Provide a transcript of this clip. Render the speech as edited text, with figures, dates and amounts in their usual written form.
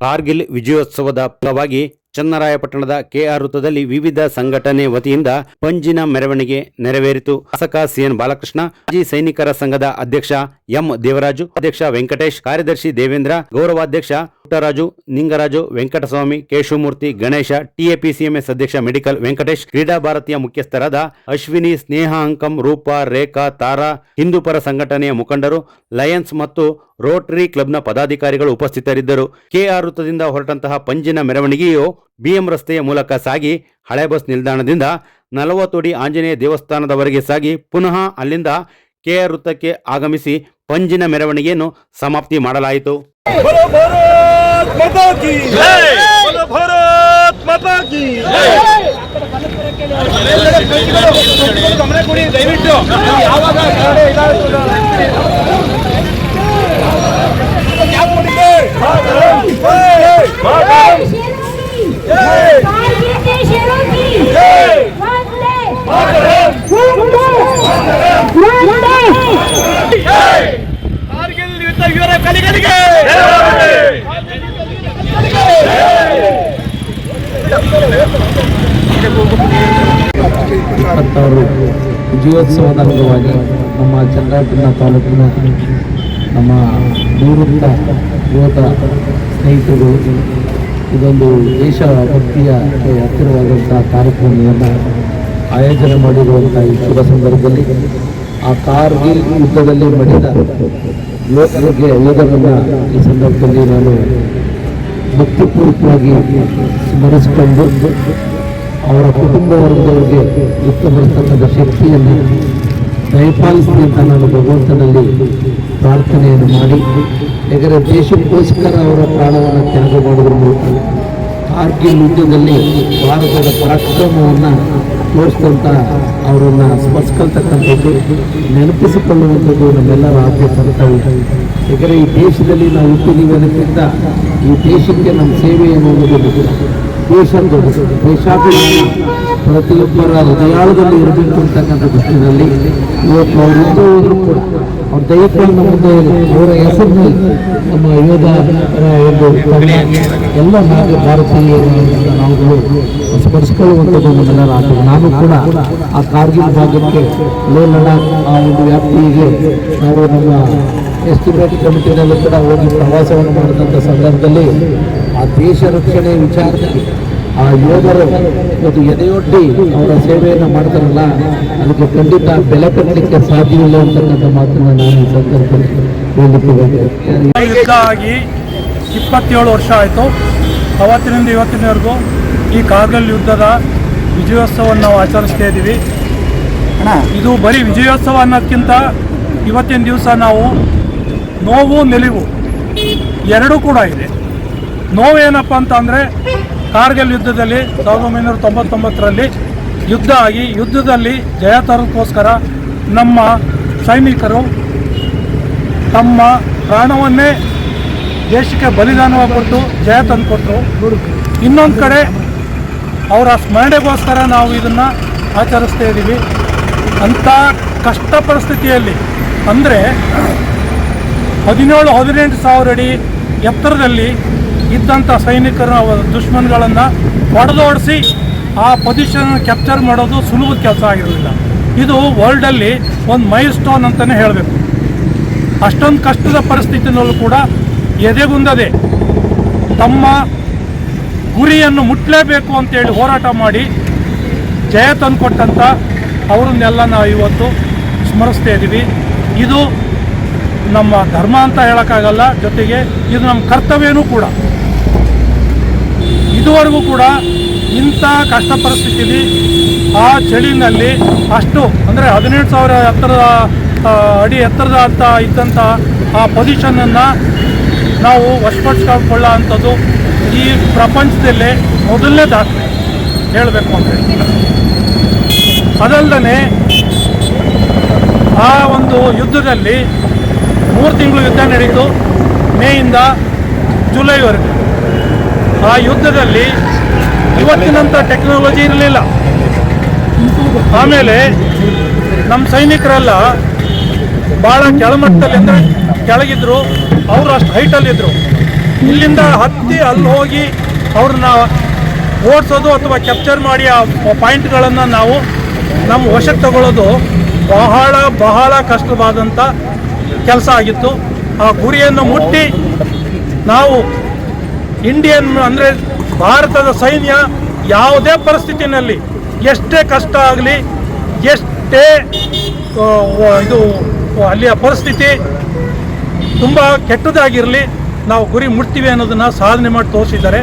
ಕಾರ್ಗಿಲ್ ವಿಜಯೋತ್ಸವದ ಫಲವಾಗಿ ಚನ್ನರಾಯಪಟ್ಟಣದ ಕೆಆರ್ ವೃತ್ತದಲ್ಲಿ ವಿವಿಧ ಸಂಘಟನೆ ವತಿಯಿಂದ ಪಂಜಿನ ಮೆರವಣಿಗೆ ನೆರವೇರಿತು. ಶಾಸಕ ಸಿಎನ್ ಬಾಲಕೃಷ್ಣ, ಮಾಜಿ ಸೈನಿಕರ ಸಂಘದ ಅಧ್ಯಕ್ಷ ಎಂ ದೇವರಾಜು, ಅಧ್ಯಕ್ಷ ವೆಂಕಟೇಶ್, ಕಾರ್ಯದರ್ಶಿ ದೇವೇಂದ್ರ, ಗೌರವಾಧ್ಯಕ್ಷ ಪುಟ್ಟರಾಜು, ನಿಂಗರಾಜು, ವೆಂಕಟಸ್ವಾಮಿ, ಕೇಶವಮೂರ್ತಿ, ಗಣೇಶ, ಟಿಎಪಿಸಿಎಂಎಸ್ ಅಧ್ಯಕ್ಷ ಮೆಡಿಕಲ್ ವೆಂಕಟೇಶ್, ಕ್ರೀಡಾ ಭಾರತೀಯ ಮುಖ್ಯಸ್ಥರಾದ ಅಶ್ವಿನಿ, ಸ್ನೇಹ ಅಂಕಂ, ರೂಪಾ, ರೇಖಾ, ತಾರಾ, ಹಿಂದೂಪರ ಸಂಘಟನೆಯ ಮುಖಂಡರು, ಲಯನ್ಸ್ ಮತ್ತು ರೋಟರಿ ಕ್ಲಬ್ನ ಪದಾಧಿಕಾರಿಗಳು ಉಪಸ್ಥಿತರಿದ್ದರು. ಕೆಆರ್ ವೃತ್ತದಿಂದ ಹೊರಟಂತಹ ಪಂಜಿನ ಮೆರವಣಿಗೆಯು ಬಿಎಂ ರಸ್ತೆಯ ಮೂಲಕ ಸಾಗಿ ಹಳೆ ಬಸ್ ನಿಲ್ದಾಣದಿಂದ 40 ಅಡಿ ಆಂಜನೇಯ ದೇವಸ್ಥಾನದವರೆಗೆ ಸಾಗಿ ಪುನಃ ಅಲ್ಲಿಂದ ಕೆಆರ್ ವೃತ್ತಕ್ಕೆ ಆಗಮಿಸಿ ಪಂಜಿನ ಮೆರವಣಿಗೆಯನ್ನು ಸಮಾಪ್ತಿ ಮಾಡಲಾಯಿತು. ವಿಜಯೋತ್ಸವದ ಅಂಗವಾಗಿ ನಮ್ಮ ಚನ್ನರಾಯಪಟ್ಟಣ ತಾಲೂಕಿನ ನಮ್ಮ ನಿವೃತ್ತ ಯೋಧ ಸ್ನೇಹಿತರು ಇದೊಂದು ದೇಶಭಕ್ತಿಯ ಹತ್ತಿರವಾದಂತಹ ಕಾರ್ಯಕ್ರಮವನ್ನು ಆಯೋಜನೆ ಮಾಡಿರುವಂಥ ಈ ಶುಭ ಸಂದರ್ಭದಲ್ಲಿ ಆ ಕಾರ್ಗಿಲ್ ಯುದ್ಧದಲ್ಲಿ ಮಡಿದ ಯೋಧರನ್ನು ಈ ಸಂದರ್ಭದಲ್ಲಿ ನಾನು ಭಕ್ತಿಪೂರ್ವಕವಾಗಿ ಸ್ಮರಿಸಿಕೊಂಡು ಅವರ ಕುಟುಂಬ ವರ್ಗದವರಿಗೆ ಉತ್ತಮರ್ತಕ್ಕಂಥ ಶಕ್ತಿಯನ್ನು ದಯಪಾಲಿಸಲಿ ಅಂತ ನಾನು ಭಗವಂತನಲ್ಲಿ ಪ್ರಾರ್ಥನೆಯನ್ನು ಮಾಡಿ, ಯಾಕಂದರೆ ದೇಶಕ್ಕೋಸ್ಕರ ಅವರ ಪ್ರಾಣವನ್ನು ತ್ಯಾಗ ಮಾಡೋದ್ರ ಮೂಲಕ ಕಾರ್ಗಿಲ್ ಯುದ್ಧದಲ್ಲಿ ಭಾರತದ ಪರಾಕ್ರಮವನ್ನು ತೋರಿಸಿದಂಥ ಅವರನ್ನು ಸ್ಮರಿಸ್ಕೊಳ್ತಕ್ಕಂಥದ್ದು, ನೆನಪಿಸಿಕೊಳ್ಳುವಂಥದ್ದು ನಮ್ಮೆಲ್ಲರ ಆದ್ಯ ಕರ್ತವ್ಯ. ಯಾಕಂದರೆ ಈ ದೇಶದಲ್ಲಿ ನಾವು ಹುಟ್ಟಿದೀವಿ ಅನ್ನೋದ್ರಿಂದ ಈ ದೇಶಕ್ಕೆ ನಮ್ಮ ಸೇವೆ ಎನ್ನುವುದು ದೇಶಾಭಿಮಾನ ಪ್ರತಿಯೊಬ್ಬರ ಹೃದಯಾಳದಲ್ಲಿ ಇರಬೇಕು ಅಂತಕ್ಕಂಥ ದೃಷ್ಟಿನಲ್ಲಿ ಇವತ್ತು ಅವರು ಹಿಂದೆ ಹೋದರೂ ಕೂಡ ಅವ್ರ ದೈವವನ್ನು ಮುಂದೆ ಅವರ ಹೆಸರಿನಲ್ಲಿ ನಮ್ಮ ಯೋಧರ ಒಂದು ಎಲ್ಲ ಭಾರತೀಯ ನಾವುಗಳು ಸ್ಮರಿಸಿಕೊಳ್ಳುವಂಥದ್ದು ನಮ್ಮೆಲ್ಲರ ಆಟ. ನಾನು ಕೂಡ ಆ ಕಾರ್ಗಿಲ್ ಭಾಗಕ್ಕೆ ಲೇ ಲಡಾಖ್ ಆ ಒಂದು ವ್ಯಾಪ್ತಿಗೆ ನಾವು ನಮ್ಮ ಎಸ್ಟಿಮೇಟ್ ಕಮಿಟಿನಲ್ಲಿ ಕೂಡ ಹೋಗಿ ಪ್ರವಾಸವನ್ನು ಮಾಡಿದಂಥ ಸಂದರ್ಭದಲ್ಲಿ ಆ ದೇಶ ರಕ್ಷಣೆ ವಿಚಾರದಲ್ಲಿ ಆ ಯೋಧರು ಒಂದು ಎದೆಯೊಡ್ಡಿ ಅವರ ಸೇವೆಯನ್ನು ಮಾಡ್ತಾರಲ್ಲ, ಅದಕ್ಕೆ ಖಂಡಿತ ಬೆಲೆ ಕಟ್ಟಲಿಕ್ಕೆ ಸಾಧ್ಯವಿಲ್ಲ ಅಂತಕ್ಕಂಥ ಮಾತನ್ನು ನಾನು ಈ ಸಂದರ್ಭದಲ್ಲಿ ಹೇಳಲಿಕ್ಕೆ. ಯುದ್ಧ ಆಗಿ 27 ವರ್ಷ ಆಯಿತು. ಅವತ್ತಿನಿಂದ ಇವತ್ತಿನವರೆಗೂ ಈ ಕಾರ್ಗಿಲ್ ಯುದ್ಧದ ವಿಜಯೋತ್ಸವವನ್ನು ನಾವು ಆಚರಿಸ್ತಾ ಇದ್ದೀವಿ. ಇದು ಬರೀ ವಿಜಯೋತ್ಸವ ಅನ್ನೋದಕ್ಕಿಂತ ಇವತ್ತಿನ ದಿವಸ ನಾವು ನೋವು ನಿಲುವು ಎರಡೂ ಕೂಡ ಇದೆ. ನೋವೇನಪ್ಪ ಅಂತ ಅಂದರೆ, ಕಾರ್ಗಿಲ್ ಯುದ್ಧದಲ್ಲಿ 1999ರಲ್ಲಿ ಯುದ್ಧ ಆಗಿ ಯುದ್ಧದಲ್ಲಿ ಜಯ ತರೋದಕ್ಕೋಸ್ಕರ ನಮ್ಮ ಸೈನಿಕರು ತಮ್ಮ ಪ್ರಾಣವನ್ನೇ ದೇಶಕ್ಕೆ ಬಲಿದಾನವಾಗಿ ಕೊಟ್ಟು ಜಯ ತಂದುಕೊಟ್ರು. ಇನ್ನೊಂದು ಕಡೆ ಅವರ ಸ್ಮರಣೆಗೋಸ್ಕರ ನಾವು ಇದನ್ನು ಆಚರಿಸ್ತಾ ಇದ್ದೀವಿ. ಅಂಥ ಕಷ್ಟ ಪರಿಸ್ಥಿತಿಯಲ್ಲಿ ಅಂದರೆ 17-18 ಸಾವಿರ ಅಡಿ ಎತ್ತರದಲ್ಲಿ ಇದ್ದಂಥ ಸೈನಿಕರ ದುಶ್ಮನ್ಗಳನ್ನು ಹೊಡೆದೋಡಿಸಿ ಆ ಪೊಸಿಷನ್ ಕ್ಯಾಪ್ಚರ್ ಮಾಡೋದು ಸುಲಭದ ಕೆಲಸ ಆಗಿರಲಿಲ್ಲ. ಇದು ವರ್ಲ್ಡಲ್ಲಿ ಒಂದು ಮೈಲ್ ಸ್ಟೋನ್ ಅಂತಲೇ ಹೇಳಬೇಕು. ಅಷ್ಟೊಂದು ಕಷ್ಟದ ಪರಿಸ್ಥಿತಿನಲ್ಲೂ ಕೂಡ ಎದೆಗುಂದದೆ ತಮ್ಮ ಗುರಿಯನ್ನು ಮುಟ್ಟಲೇಬೇಕು ಅಂತೇಳಿ ಹೋರಾಟ ಮಾಡಿ ಜಯ ತಂದುಕೊಟ್ಟಂಥ ಅವರನ್ನೆಲ್ಲ ನಾವು ಇವತ್ತು ಸ್ಮರಿಸ್ತಾ ಇದ್ದೀವಿ. ಇದು ನಮ್ಮ ಧರ್ಮ ಅಂತ ಹೇಳೋಕ್ಕಾಗಲ್ಲ, ಜೊತೆಗೆ ಇದು ನಮ್ಮ ಕರ್ತವ್ಯನೂ ಕೂಡ. ಇದುವರೆಗೂ ಕೂಡ ಇಂಥ ಕಷ್ಟ ಪರಿಸ್ಥಿತಿಯಲ್ಲಿ ಆ ಚಳಿನಲ್ಲಿ ಅಷ್ಟು ಅಂದರೆ 18,000 ಅಡಿ ಎತ್ತರದ ಅಂತ ಇದ್ದಂಥ ಆ ಪೊಸಿಷನನ್ನು ನಾವು ವಶಪಡಿಸ್ಕೊಳ್ಳೋ ಅಂಥದ್ದು ಈ ಪ್ರಪಂಚದಲ್ಲೇ ಮೊದಲನೇ ದಾಖಲೆ ಹೇಳಬೇಕು ಅಂದರೆ. ಅದಲ್ಲದೆ ಆ ಒಂದು ಯುದ್ಧದಲ್ಲಿ 3 ತಿಂಗಳು ಯುದ್ಧ ನಡೀತು, ಮೇಯಿಂದ ಜುಲೈವರೆಗೆ. ಆ ಯುದ್ಧದಲ್ಲಿ ಇವತ್ತಿನಂಥ ಟೆಕ್ನಾಲಜಿ ಇರಲಿಲ್ಲ. ಆಮೇಲೆ ನಮ್ಮ ಸೈನಿಕರೆಲ್ಲ ಭಾಳ ಕೆಳಮಟ್ಟದಲ್ಲಿ ಅಂದರೆ ಕೆಳಗಿದ್ರು, ಅವರು ಅಷ್ಟು ಹೈಟಲ್ಲಿದ್ದರು. ಇಲ್ಲಿಂದ ಹತ್ತಿ ಅಲ್ಲಿ ಹೋಗಿ ಅವ್ರನ್ನ ಓಡಿಸೋದು ಅಥವಾ ಕ್ಯಾಪ್ಚರ್ ಮಾಡಿ ಆ ಪಾಯಿಂಟ್ಗಳನ್ನು ನಾವು ನಮ್ಮ ವಶಕ್ಕೆ ತಗೊಳ್ಳೋದು ಬಹಳ ಬಹಳ ಕಷ್ಟವಾದಂಥ ಕೆಲಸ ಆಗಿತ್ತು. ಆ ಗುರಿಯನ್ನು ಮುಟ್ಟಿ ನಾವು ಇಂಡಿಯನ್ ಅಂದರೆ ಭಾರತದ ಸೈನ್ಯ ಯಾವುದೇ ಪರಿಸ್ಥಿತಿನಲ್ಲಿ ಎಷ್ಟೇ ಕಷ್ಟ ಆಗಲಿ, ಎಷ್ಟೇ ಇದು ಅಲ್ಲಿಯ ಪರಿಸ್ಥಿತಿ ತುಂಬ ಕೆಟ್ಟದಾಗಿರಲಿ, ನಾವು ಗುರಿ ಮುಟ್ತೀವಿ ಅನ್ನೋದನ್ನು ಸಾಧನೆ ಮಾಡಿ ತೋರಿಸಿದ್ದಾರೆ.